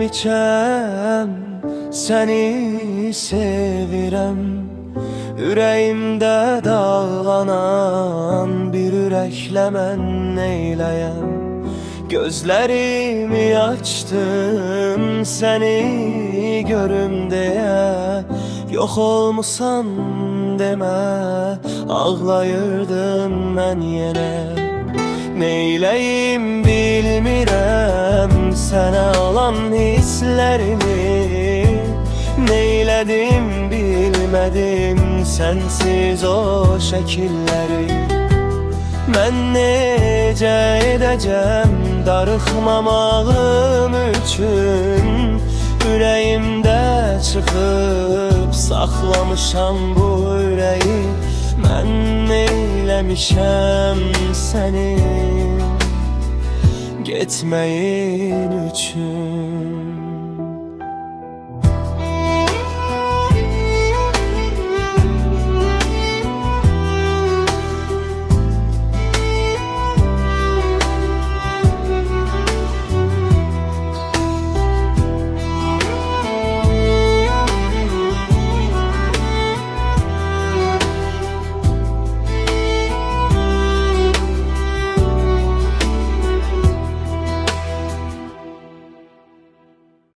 ikən səni sevirəm. Ürəyimdə dağlanan bir ürəklə mən neyləyəm? Gözlərimi açdım səni görüm deyə, yox olmusan demə, ağlayırdım mən yenə. Neyləyim bilmirəm sənə olan hisslərimi, neylədim bilmədim sənsiz o şəkilləri. Mən necə edəcəm darıxmamağım üçün, ürəyimdə çıxıb saxlamışam bu ürəyi. Mən neyləmişəm səni getməyin üçün?